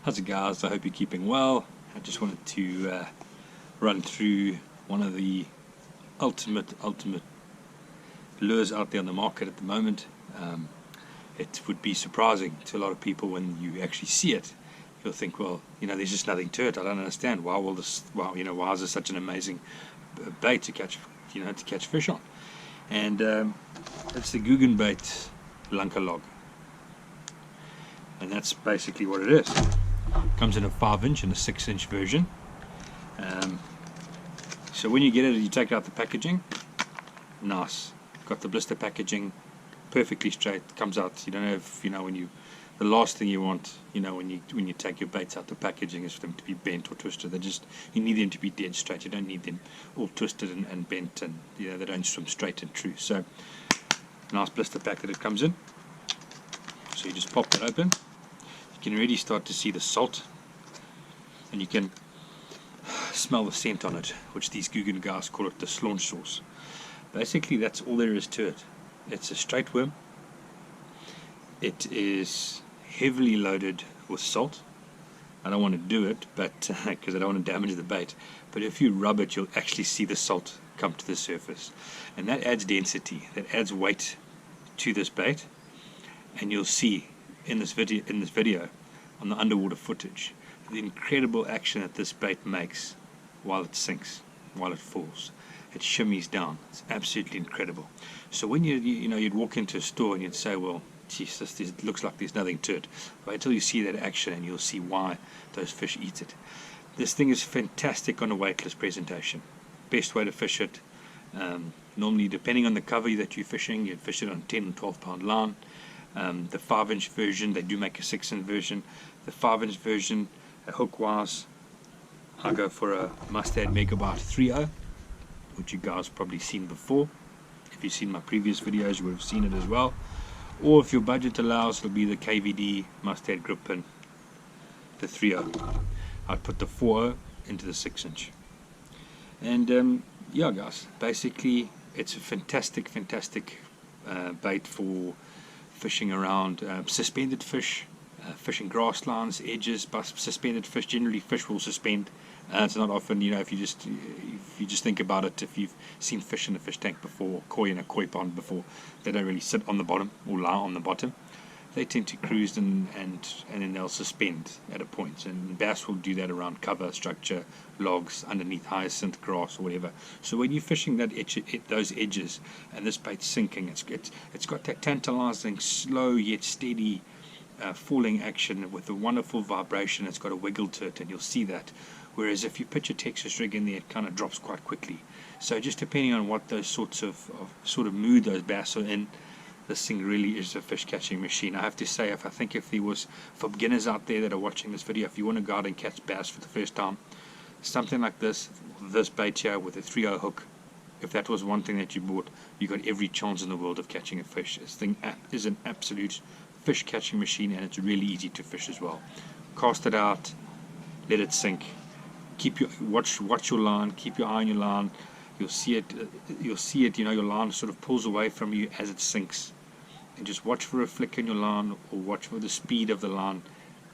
How's it, guys? I hope you're keeping well. I just wanted to run through one of the ultimate lures out there on the market at the moment. It would be surprising to a lot of people when you actually see it. You'll think, well, there's just nothing to it. I don't understand why is this such an amazing bait to catch fish on? And it's the Googan Baits Lunker Log, and that's basically what it is. Comes in a 5-inch and a 6-inch version. So when you get it, you take out the packaging. Nice, got the blister packaging, perfectly straight. Comes out. You don't have, the last thing you want, when you take your baits out the packaging is for them to be bent or twisted. You need them to be dead straight. You don't need them all twisted and bent, and they don't swim straight and true. So nice blister pack that it comes in. So you just pop that open. You can already start to see the salt, and you can smell the scent on it, which these Googan guys call it the slaunch sauce. Basically, that's all there is to it. It's a straight worm. It is heavily loaded with salt. I don't want to do it, but because I don't want to damage the bait. But if you rub it, you'll actually see the salt come to the surface, and that adds density. That adds weight to this bait, and you'll see in this video on the underwater footage the incredible action that this bait makes while it sinks, while it falls. It shimmies down. It's absolutely incredible. So when you'd walk into a store and you'd say, well, geez, this looks like there's nothing to it. Wait till you see that action and you'll see why those fish eat it. This thing is fantastic on a weightless presentation. Best way to fish it. Normally, depending on the cover that you're fishing, you'd fish it on 10 and 12 pound line. The 5-inch version, they do make a 6-inch version. The 5-inch version, hook wise, I go for a Mustad Megabyte 3.0, which you guys probably seen before. If you've seen my previous videos, you would have seen it as well. Or if your budget allows, it'll be the KVD Mustad grip pin, the 3.0. I'd put the 4.0 into the 6-inch. And yeah, guys, basically it's a fantastic bait for fishing around suspended fish, fishing grass lines, edges. But suspended fish, generally fish will suspend. It's not often, if you just think about it, if you've seen fish in a fish tank before, koi in a koi pond before, they don't really sit on the bottom or lie on the bottom. They tend to cruise and then they'll suspend at a point, and bass will do that around cover, structure, logs, underneath hyacinth grass or whatever. So when you're fishing those edges and this bait's sinking, it's got that tantalizing, slow yet steady falling action with a wonderful vibration. It's got a wiggle to it, and you'll see that. Whereas if you pitch a Texas rig in there, it kind of drops quite quickly. So just depending on what those sort of mood those bass are in, this thing really is a fish catching machine. I have to say, if there was, for beginners out there that are watching this video, if you want to go out and catch bass for the first time, something like this bait here with a 3.0 hook, if that was one thing that you bought, you got every chance in the world of catching a fish. This thing is an absolute fish catching machine, and it's really easy to fish as well. Cast it out, let it sink. Watch your line, keep your eye on your line. You'll see it, your line sort of pulls away from you as it sinks, and just watch for a flick in your line, or watch for the speed of the line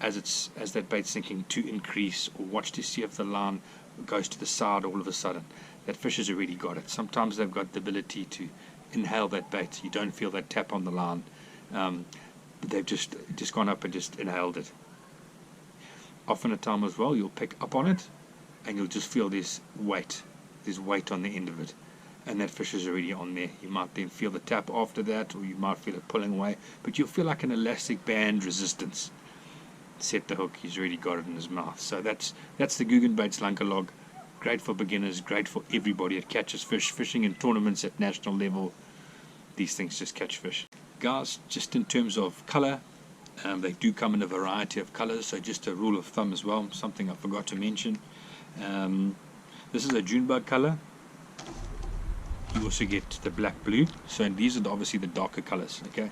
as that bait's sinking to increase, or watch to see if the line goes to the side all of a sudden. That fish has already got it. Sometimes they've got the ability to inhale that bait. You don't feel that tap on the line, but they've just gone up and just inhaled it. Often at time as well, you'll pick up on it and you'll just feel this weight on the end of it, and that fish is already on there. You might then feel the tap after that, or you might feel it pulling away, but you'll feel like an elastic band resistance. Set the hook, he's already got it in his mouth. So that's the Googan Baits Lunker Log. Great for beginners, great for everybody. It catches fish, fishing in tournaments at national level. These things just catch fish. Guys, just in terms of color, they do come in a variety of colors, so just a rule of thumb as well, something I forgot to mention. This is a Junebug color. You also get the black blue. So these are obviously the darker colors. Okay.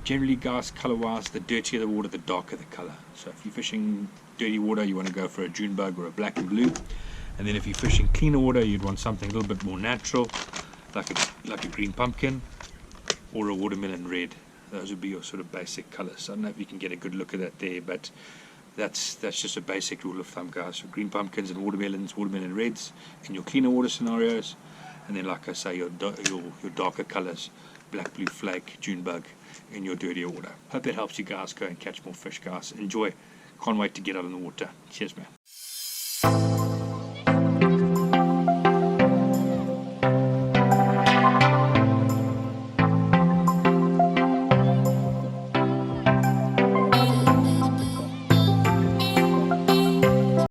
Generally, guys, color wise, the dirtier the water, the darker the color. So if you're fishing dirty water, you want to go for a Junebug or a black and blue. And then if you're fishing cleaner water, you'd want something a little bit more natural, like a green pumpkin or a watermelon red. Those would be your sort of basic colors. I don't know if you can get a good look at that there, but That's just a basic rule of thumb, guys. So green pumpkins and watermelon reds in your cleaner water scenarios, and then, like I say, your darker colors, black, blue flake, June bug, in your dirtier water. Hope that helps you guys go and catch more fish, guys. Enjoy. Can't wait to get out in the water. Cheers, man.